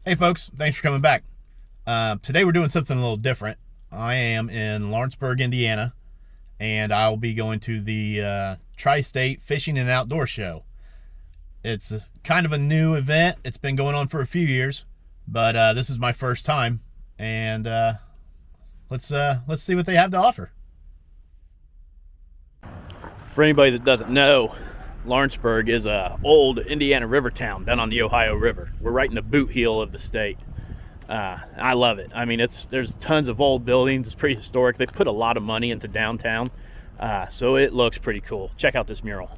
Hey folks, thanks for coming back. Today we're doing something a little different. I am in Lawrenceburg, Indiana, and I'll be going to the Tristate Fishing and Outdoor Show. It's kind of a new event. It's been going on for a few years, but this is my first time, and let's see what they have to offer. For anybody that doesn't know, Lawrenceburg is a old Indiana river town down on the Ohio River. We're right in the boot heel of the state. I love it. I mean, there's tons of old buildings. It's pretty historic. They put a lot of money into downtown, so it looks pretty cool. Check out this mural.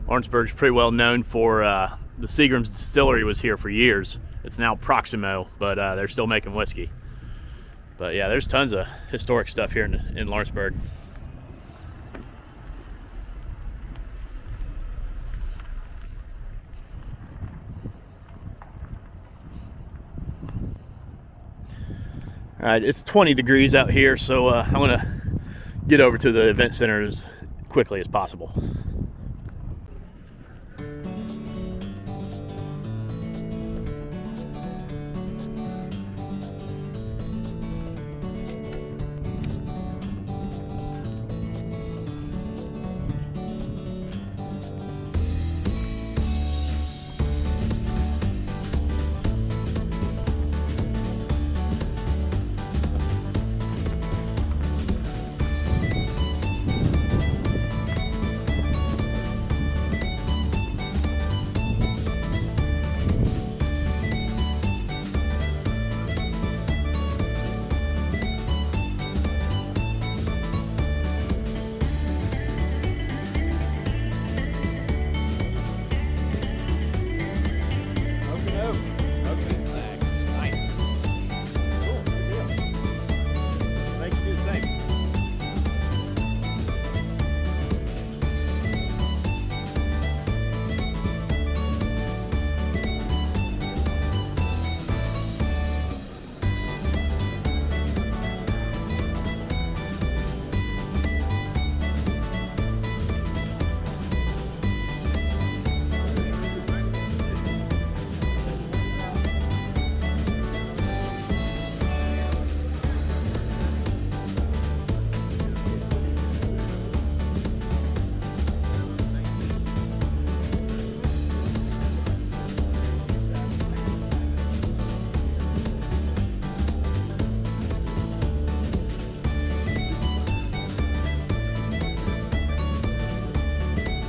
Lawrenceburg's pretty well known for the Seagram's distillery was here for years. It's now Proximo, but they're still making whiskey. But yeah, there's tons of historic stuff here in Lawrenceburg. All right, it's 20 degrees out here, so I'm gonna get over to the event center as quickly as possible.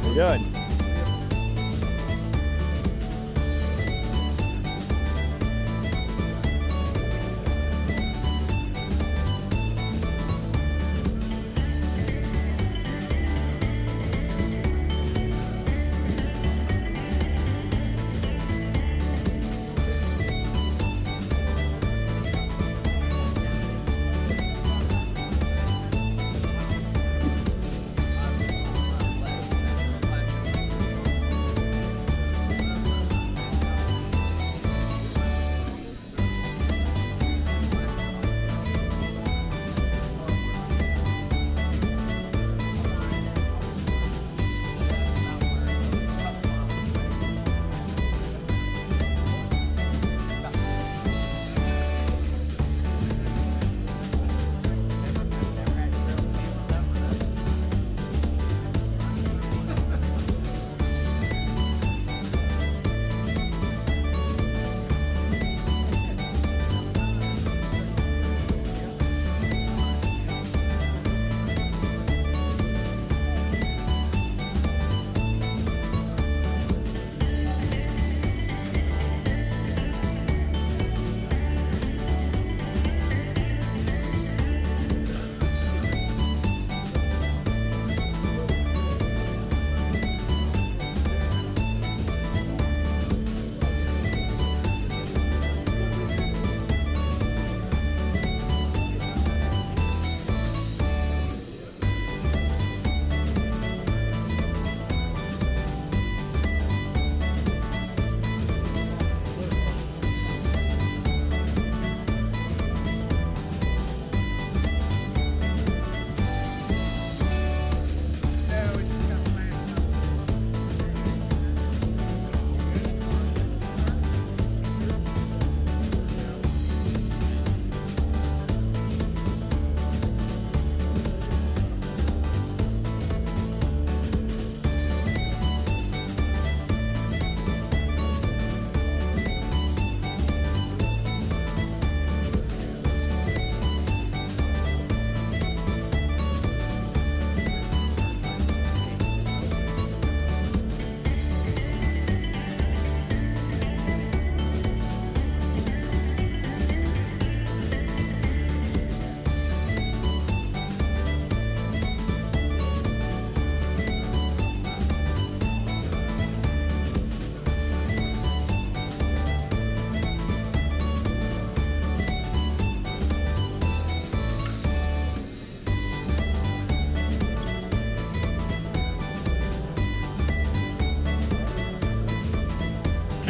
We're good.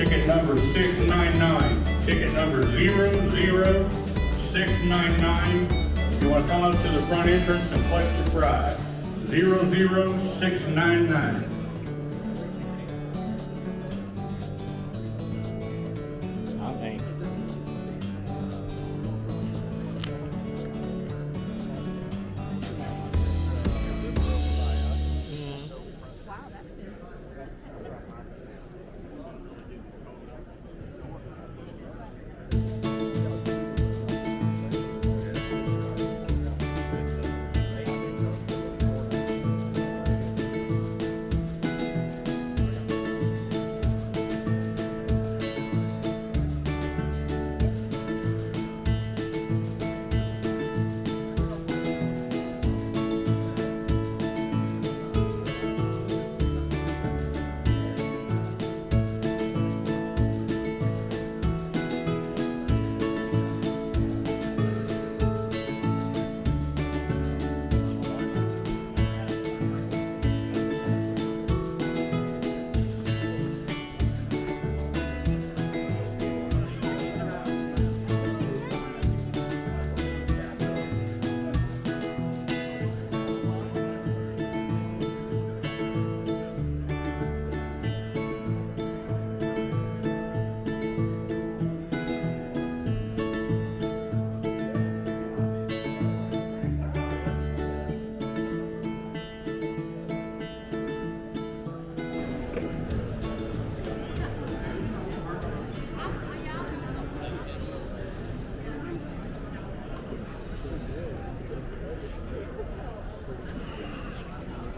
Ticket number 699. Ticket number 00699. You want to come up to the front entrance and collect your prize. 00699.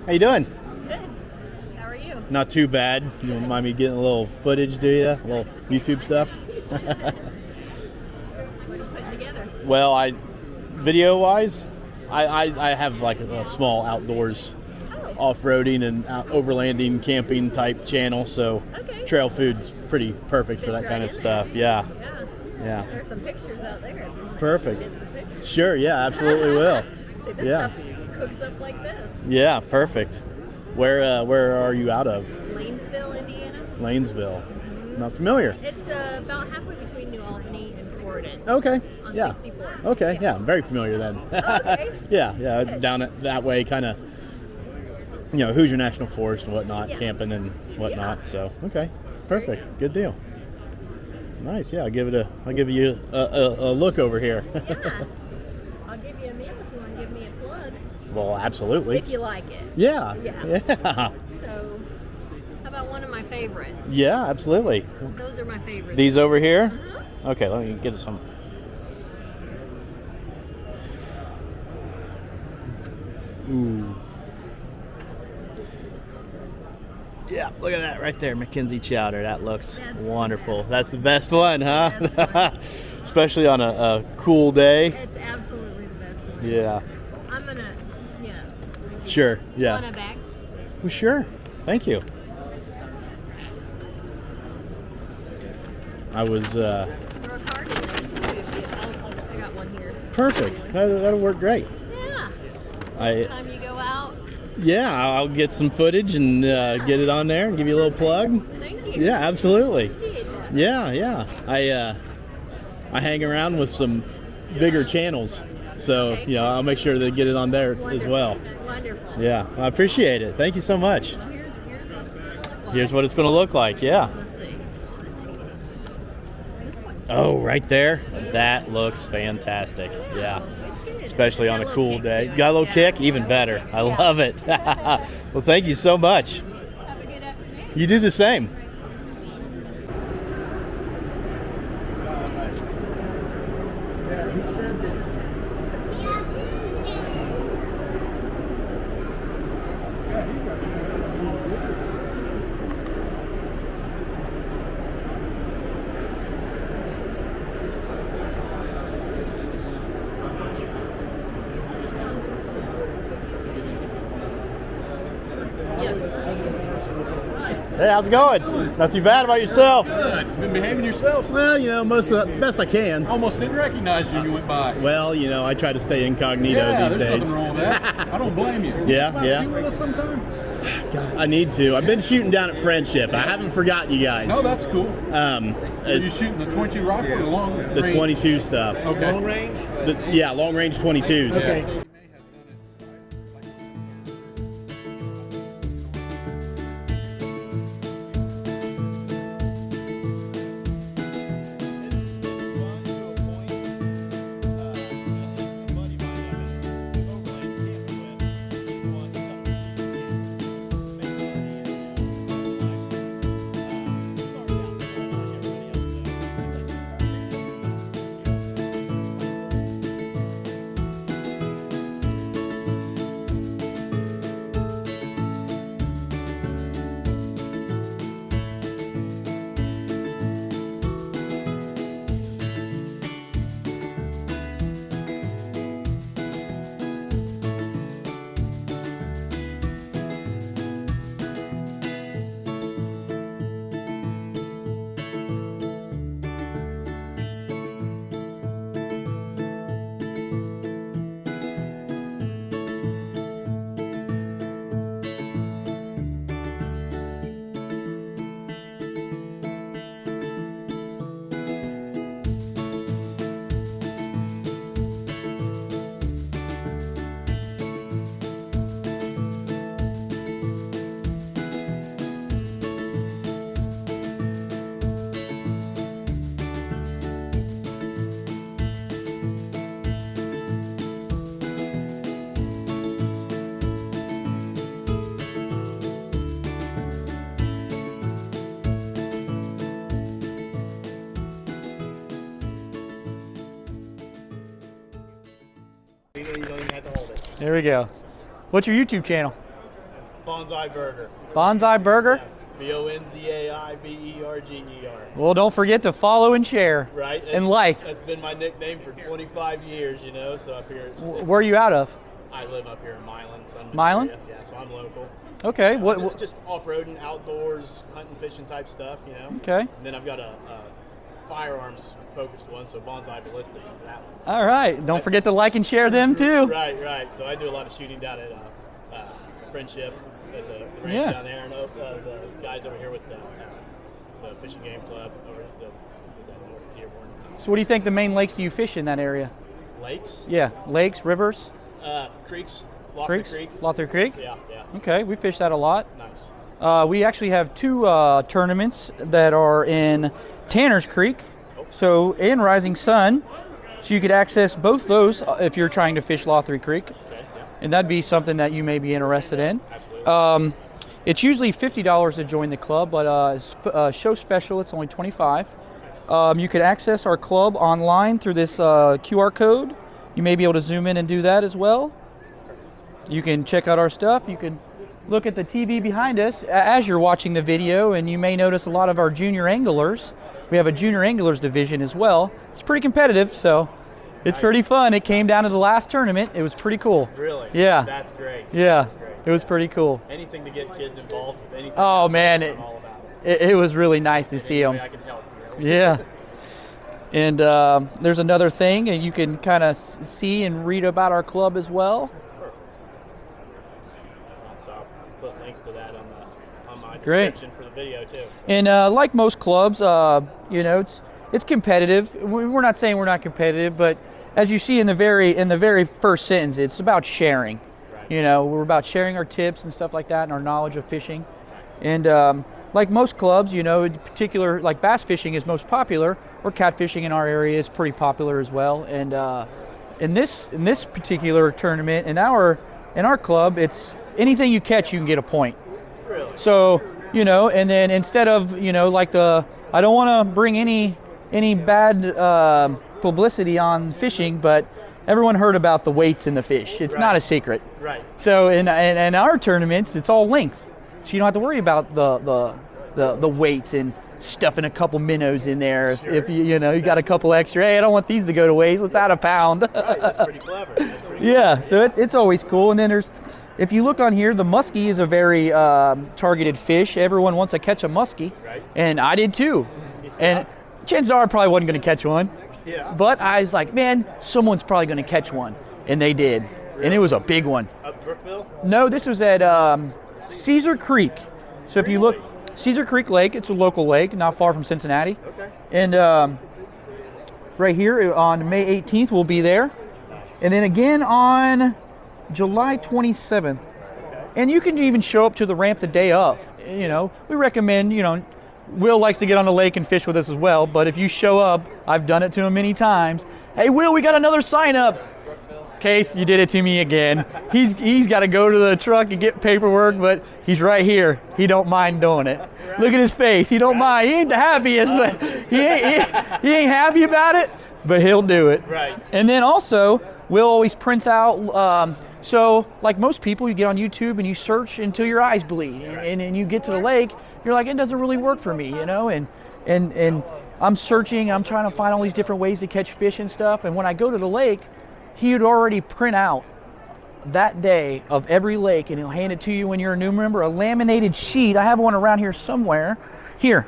How you doing? Good. How are you? Not too bad. You don't mind me getting a little footage, do you? A little YouTube stuff? What are you putting together? Well, video-wise, I have like a small outdoors off-roading and overlanding camping type channel, so Okay. trail food's pretty perfect for that Fits kind right of in stuff. there. Yeah. Yeah. There's some pictures out there. If you want to Perfect. Get some pictures. Sure, yeah, absolutely will. See, this Yeah. stuff cooks up like this. Yeah, perfect. Where are you out of? Lanesville, Indiana. Lanesville. Not familiar. It's about halfway between New Albany and Fordham. Okay. On Yeah. 64. Okay. Yeah, I'm very familiar then. Okay. Yeah. Good. Down that way, kind of. Hoosier National Forest and whatnot, Yeah. camping and whatnot. Yeah. So okay, perfect. Good deal. Nice. Yeah, I'll give you a look over here. Yeah. I'll give you a meal if you want to give me a plug. Well, absolutely. If you like it. Yeah. Yeah. Yeah. So, how about one of my favorites? Yeah, absolutely. Those are my favorites. These over here. Uh-huh. Okay, let me get some. Ooh. Yeah, look at that right there, Mackenzie chowder. That looks That's wonderful. the best That's the best one, huh? Best one. Especially on a cool day. It's absolutely the best one. Yeah. I'm gonna, Sure. Yeah. Want a bag? Well, sure. Thank you. I was Throw a card in there too. I got one here. perfect. That'll work great. Yeah. I Next time you go out. Yeah, I'll get some footage and get it on there and give you a little plug. Thank you. Yeah, absolutely. Appreciate that. Yeah. I hang around with some bigger channels, so Okay. I'll make sure to get it on there as well. Wonderful. Yeah, I appreciate it. Thank you so much. Well, here's what it's gonna look like. Here's what it's going to look like. Yeah. Let's see. This one. Oh, right there. That looks fantastic. Yeah. It's good. Especially Got on a little cool kick day. to it. Got a little Yeah. kick? Even better. I love it. Well, thank you so much. Have a good afternoon. You do the same. Hey, how's it going? Not too bad. About yourself? Good. Been behaving yourself? Well, most of the best I can. Almost didn't recognize you when you went by. Well, I try to stay incognito Yeah, these there's days. nothing wrong with that. I don't blame you. Yeah, Come out yeah. and shoot with us sometime? I need to. I've been shooting down at Friendship. I haven't forgotten you guys. No, that's cool. So Are you shooting the 22 rifle or the long range? The 22 stuff. Okay. Long range? Yeah, long range 22s. Okay. You don't even have to hold it. There we go. What's your YouTube channel? Bonsai Burger. Bonsai Burger? Bonzaiberger. Well, don't forget to follow and share. Right? And like. That's been my nickname for 25 years, you know, so I figure it's... Where are you out of? I live up here in Milan. Milan? Yeah, so I'm local. Okay. What? Just off-roading, outdoors, hunting, fishing type stuff, you know. Okay. And then I've got a firearms focused one, so Bonsai Ballistics is that one. All right. Don't forget to like and share them too. Right. So I do a lot of shooting down at Friendship at the range Yeah. down there, and the guys over here with the fishing game club over at Dearborn. So what do you think the main lakes do you fish in that area? Lakes, Yeah. Lakes, rivers, creeks, Lockyer creeks? Creek. Lawrenceburg Creek? Yeah. Okay. We fish that a lot. Nice. We actually have two tournaments that are in Tanner's Creek, so and Rising Sun. So you could access both those if you're trying to fish Lawrenceburg Creek, Okay. Yeah. and that'd be something that you may be interested in. Absolutely. It's usually $50 to join the club, but show special it's only $25. You could access our club online through this QR code. You may be able to zoom in and do that as well. You can check out our stuff. You can look at the TV behind us as you're watching the video, and you may notice a lot of our junior anglers. We have a junior anglers division as well. It's pretty competitive, so it's pretty fun. It came down to the last tournament. It was pretty cool. Really? Yeah. That's great. Yeah. That's great. It was pretty cool. Anything to get kids involved with anything. Oh man, I'm all about it. it was really nice to see Any way them. I can help. You know? Yeah. And there's another thing, and you can kind of see and read about our club as well. Perfect. So I'll put links to that on my Great. description for the video too. And like most clubs, you know, it's competitive. We're not saying we're not competitive, but as you see in the very first sentence, it's about sharing. Right. You know, we're about sharing our tips and stuff like that, and our knowledge of fishing. And like most clubs, you know, in particular, like bass fishing is most popular, or catfishing in our area is pretty popular as well. And in this particular tournament, in our club, it's anything you catch, you can get a point. Really? So, you know, and then instead of, you know, like I don't want to bring any bad publicity on fishing, but everyone heard about the weights in the fish. It's not a secret. Right. So in our tournaments, it's all length. So you don't have to worry about the weights and stuffing a couple minnows in there. Sure. If you got a couple extra, hey, I don't want these to go to waste. Let's add a pound. Right. That's pretty clever. That's pretty Yeah, clever. so it's always cool. And then if you look on here, the muskie is a very targeted fish. Everyone wants to catch a muskie, Right. and I did too. And chances are I probably wasn't going to catch one, Yeah. but I was like, man, someone's probably going to catch one, and they did, and it was a big one. Up Brookville? No, this was at Caesar Creek. So if you look, Caesar Creek Lake, it's a local lake, not far from Cincinnati. Okay. And right here on May 18th, we'll be there. And then again on July 27th. And you can even show up to the ramp the day of. You know, we recommend, you know, Will likes to get on the lake and fish with us as well, but if you show up, I've done it to him many times. Hey, Will, we got another sign up. Case, you did it to me again. He's got to go to the truck and get paperwork, but he's right here. He don't mind doing it. Look at his face. He don't mind. He ain't the happiest, but he ain't happy about it, but he'll do it. Right. And then also, Will always prints out. So like most people, you get on YouTube and you search until your eyes bleed, and you get to the lake. You're like, it doesn't really work for me, you know. And I'm searching. I'm trying to find all these different ways to catch fish and stuff. And when I go to the lake, he would already print out that day of every lake, and he'll hand it to you when you're a new member, a laminated sheet. I have one around here somewhere. Here.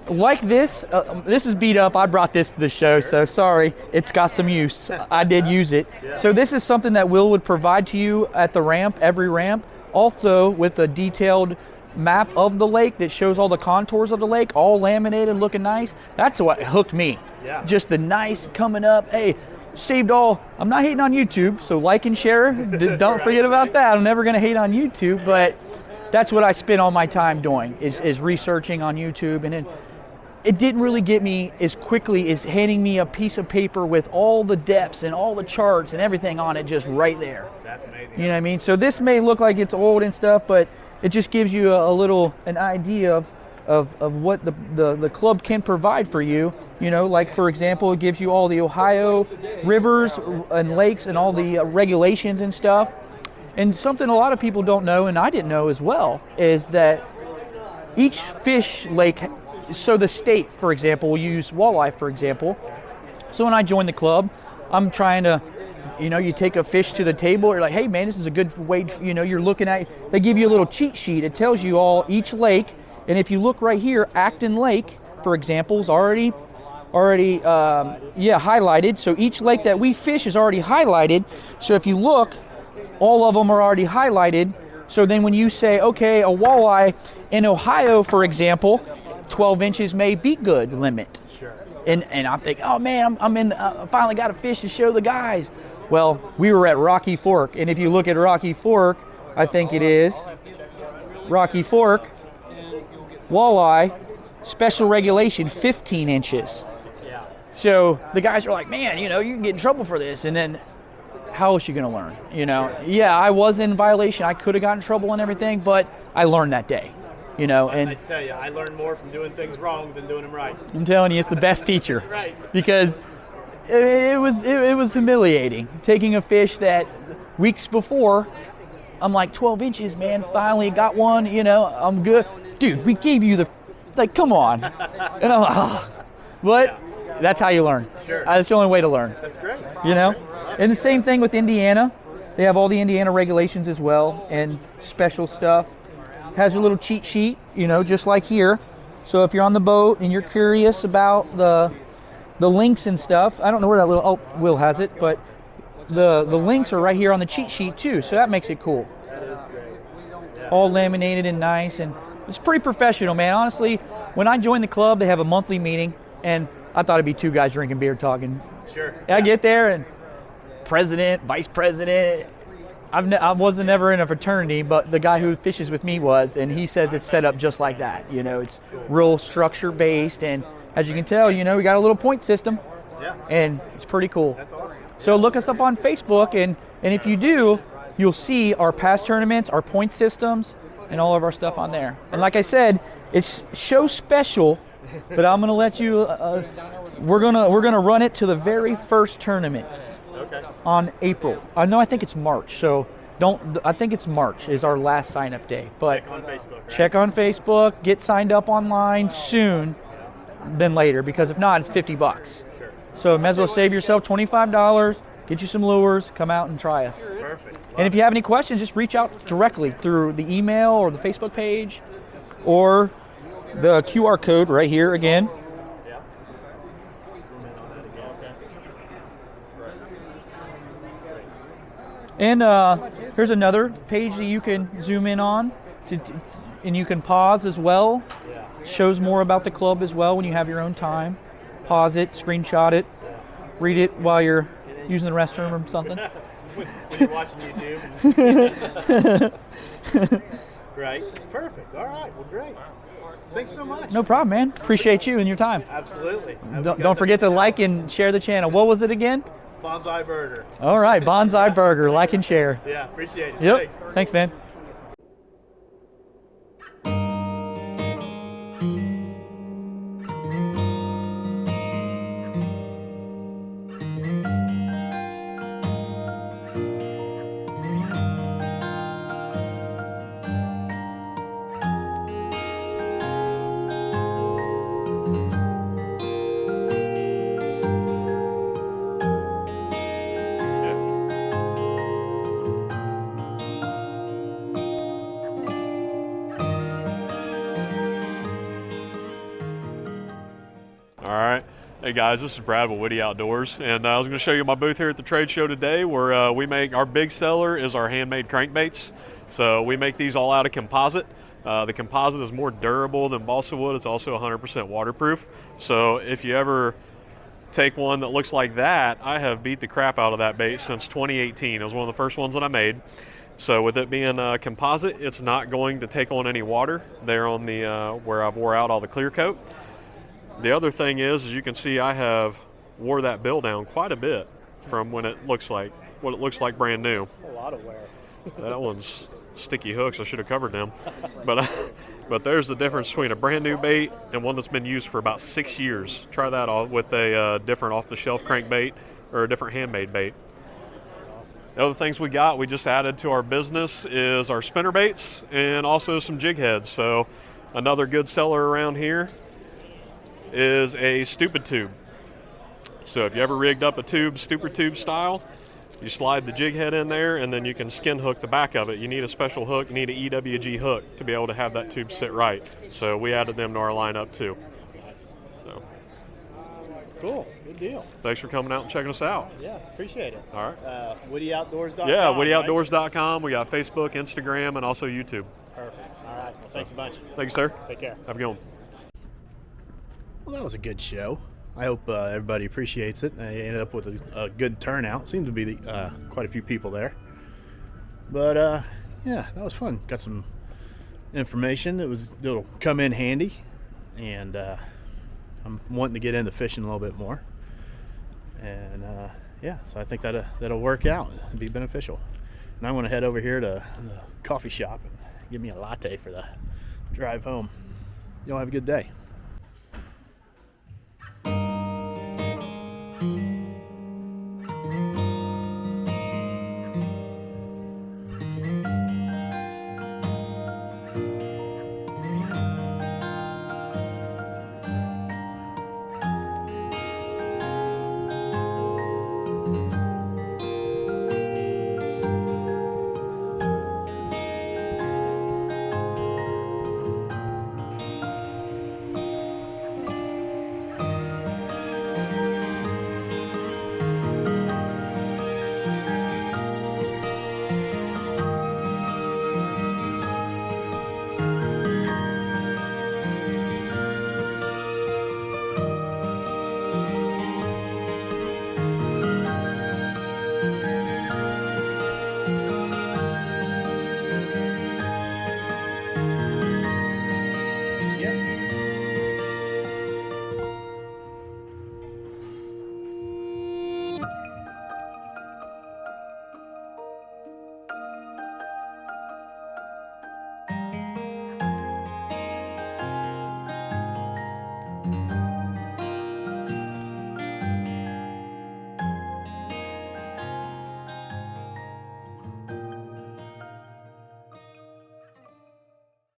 Like this, this is beat up. I brought this to the show, so sorry. It's got some use. I did use it. So this is something that Will would provide to you at the ramp, every ramp. Also with a detailed map of the lake that shows all the contours of the lake, all laminated, looking nice. That's what hooked me. Yeah. Just the nice coming up. Hey, saved all. I'm not hating on YouTube, so like and share. Don't forget about that. I'm never going to hate on YouTube, but that's what I spend all my time doing is researching on YouTube. And then it didn't really get me as quickly as handing me a piece of paper with all the depths and all the charts and everything on it just right there. That's amazing. You know what I mean? So this may look like it's old and stuff, but it just gives you an idea of what the club can provide for you. You know, like for example, it gives you all the Ohio rivers and lakes and all the regulations and stuff. And something a lot of people don't know, and I didn't know as well, is that each fish lake, so the state, for example, will use walleye, for example. So when I joined the club, I'm trying to, you know, you take a fish to the table, you're like, hey man, this is a good way, you know, you're looking at, they give you a little cheat sheet. It tells you each lake, and if you look right here, Acton Lake, for example, is already highlighted. So each lake that we fish is already highlighted. So if you look, all of them are already highlighted. So then when you say, okay, a walleye in Ohio, for example, 12 inches may be good limit. Sure. And I'm thinking, oh man, I finally got a fish to show the guys. Well, we were at Rocky Fork, and if you look at Rocky Fork, I think it is Rocky Fork, walleye, special regulation, 15 inches. Yeah. So the guys are like, man, you know, you can get in trouble for this. And then how else are you going to learn? You know, yeah, I was in violation. I could have gotten in trouble and everything, but I learned that day. You know, and I tell you, I learned more from doing things wrong than doing them right. I'm telling you, it's the best teacher. Right. Because it was humiliating. Taking a fish that weeks before, I'm like 12 inches, man, finally got one, you know, I'm good. Dude, we gave you like, come on. And I'm like, oh. But that's how you learn. Sure. That's the only way to learn. That's great. You know? And the same thing with Indiana. They have all the Indiana regulations as well and special stuff. Has a little cheat sheet, you know, just like here. So if you're on the boat and you're curious about the links and stuff, I don't know where that little, Will has it, but the links are right here on the cheat sheet too, so that makes it cool. That is great. All laminated and nice, and it's pretty professional, man. Honestly, when I joined the club, they have a monthly meeting, and I thought it'd be two guys drinking beer talking. Sure. I get there, and president, vice president, I wasn't ever in a fraternity, but the guy who fishes with me was, and he says it's set up just like that. You know, it's real structure based, and as you can tell, you know, we got a little point system, Yeah. and it's pretty cool. That's awesome. So look us up on Facebook, and if you do, you'll see our past tournaments, our point systems, and all of our stuff on there. And like I said, it's show special, but I'm gonna let you. We're gonna run it to the very first tournament. Okay. On April. No, I think it's March. So I think it's March is our last sign up day. But Check on Facebook. Right? check on Facebook, get signed up online soon than later, because if not, it's $50. Sure. So may as well save yourself $25, get you some lures, come out and try us. Perfect. And if you have any questions, just reach out directly through the email or the Facebook page or the QR code right here again. Yeah. Zoom in on that again. Okay. And here's another page that you can zoom in on, and you can pause as well. Yeah. Shows more about the club as well when you have your own time. Pause it, screenshot it, read it while you're using the restroom or something. when you're watching YouTube. Right. Perfect. All right. Well, great. Thanks so much. No problem, man. Appreciate you and your time. Absolutely. Don't forget to like and share the channel. What was it again? Bonsai Burger. All right, Bonsai Burger. Like and share. Yeah, appreciate it. Yep. Thanks. Thanks, man. All right. Hey guys, this is Brad with Woody Outdoors, and I was going to show you my booth here at the trade show today, where we make our big seller is our handmade crankbaits. So we make these all out of composite. The composite is more durable than balsa wood. It's also 100% waterproof. So if you ever take one that looks like that, I have beat the crap out of that bait since 2018. It was one of the first ones that I made. So with it being composite, it's not going to take on any water there on the where I've wore out all the clear coat. The other thing is, as you can see, I have wore that bill down quite a bit from when it looks like what it looks like brand new. That's a lot of wear. That one's sticky hooks. I should have covered them. But there's the difference between a brand new bait and one that's been used for about 6 years. Try that off with a different off-the-shelf crankbait or a different handmade bait. The other things we just added to our business is our spinner baits and also some jig heads. So another good seller around here is a stupid tube. So if you ever rigged up a tube, stupid tube style, you slide the jig head in there and then you can skin hook the back of it. You need a special hook, you need an EWG hook to be able to have that tube sit right. So we added them to our lineup too. So Cool. Good deal. thanks for coming out and checking us out. Yeah, appreciate it. All right. WoodyOutdoors.com. Yeah, right? WoodyOutdoors.com. We got Facebook, Instagram, and also YouTube. Perfect. All right. Well, thanks a bunch. Thank you, sir. Take care. Have a good one. Well, that was a good show. I hope everybody appreciates it. I ended up with a good turnout. Seemed to be quite a few people there. But yeah, that was fun. Got some information that'll come in handy, and I'm wanting to get into fishing a little bit more. And yeah, so I think that'll work out. It'll be beneficial. And I'm going to head over here to the coffee shop and get me a latte for the drive home. Y'all have a good day.